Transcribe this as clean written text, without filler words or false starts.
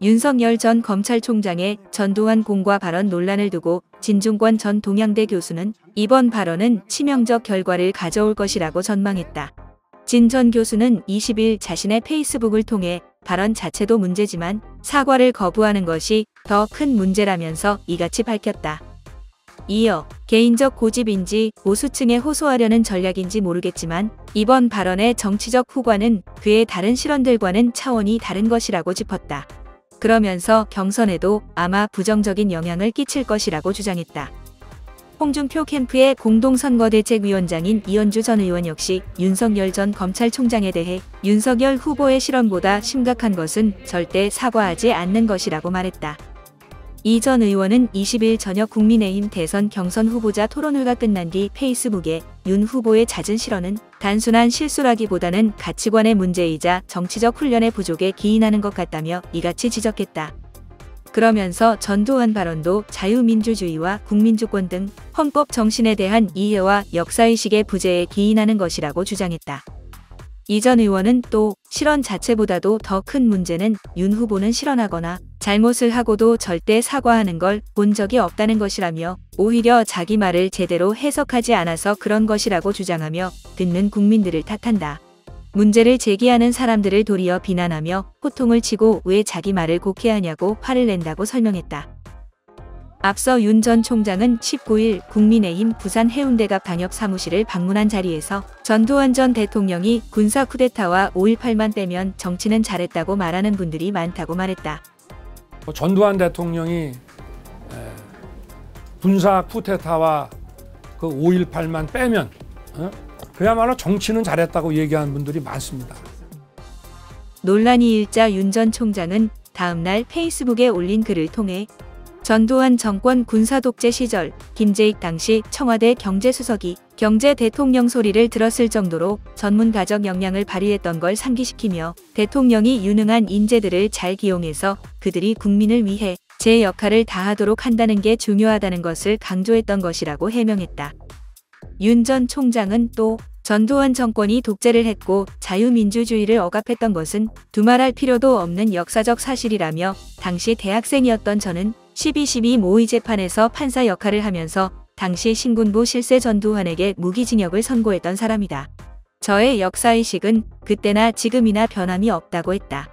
윤석열 전 검찰총장의 전두환 공과 발언 논란을 두고 진중권 전 동양대 교수는 이번 발언은 치명적 결과를 가져올 것이라고 전망했다. 진 전 교수는 20일 자신의 페이스북을 통해 발언 자체도 문제지만 사과를 거부하는 것이 더 큰 문제라면서 이같이 밝혔다. 이어 개인적 고집인지 보수층에 호소하려는 전략인지 모르겠지만 이번 발언의 정치적 후과는 그의 다른 실언들과는 차원이 다른 것이라고 짚었다. 그러면서 경선에도 아마 부정적인 영향을 끼칠 것이라고 주장했다. 홍준표 캠프의 공동선거대책위원장인 이현주 전 의원 역시 윤석열 전 검찰총장에 대해 윤석열 후보의 실언보다 심각한 것은 절대 사과하지 않는 것이라고 말했다. 이 전 의원은 20일 저녁 국민의힘 대선 경선 후보자 토론회가 끝난 뒤 페이스북에 윤 후보의 잦은 실언은 단순한 실수라기보다는 가치관의 문제이자 정치적 훈련의 부족에 기인하는 것 같다며 이같이 지적했다. 그러면서 전두환 발언도 자유민주주의와 국민주권 등 헌법 정신에 대한 이해와 역사의식의 부재에 기인하는 것이라고 주장했다. 이 전 의원은 또 실언 자체보다도 더 큰 문제는 윤 후보는 실언하거나 잘못을 하고도 절대 사과하는 걸 본 적이 없다는 것이라며 오히려 자기 말을 제대로 해석하지 않아서 그런 것이라고 주장하며 듣는 국민들을 탓한다. 문제를 제기하는 사람들을 도리어 비난하며 호통을 치고 왜 자기 말을 곡해 하냐고 화를 낸다고 설명했다. 앞서 윤 전 총장은 19일 국민의힘 부산 해운대갑 당협 사무실을 방문한 자리에서 전두환 전 대통령이 군사 쿠데타와 5.18만 빼면 정치는 잘했다고 말하는 분들이 많다고 말했다. 전두환 대통령이 군사 쿠데타와 그 5.18만 빼면 그야말로 정치는 잘했다고 얘기하는 분들이 많습니다. 논란이 일자 윤 전 총장은 다음날 페이스북에 올린 글을 통해 전두환 정권 군사독재 시절 김재익 당시 청와대 경제수석이 경제대통령 소리를 들었을 정도로 전문가적 역량을 발휘했던 걸 상기시키며 대통령이 유능한 인재들을 잘 기용해서 그들이 국민을 위해 제 역할을 다하도록 한다는 게 중요하다는 것을 강조했던 것이라고 해명했다. 윤 전 총장은 또 전두환 정권이 독재를 했고 자유민주주의를 억압했던 것은 두말할 필요도 없는 역사적 사실이라며 당시 대학생이었던 저는 12.12 모의 재판에서 판사 역할을 하면서 당시 신군부 실세 전두환에게 무기징역을 선고했던 사람이다. 저의 역사의식은 그때나 지금이나 변함이 없다고 했다.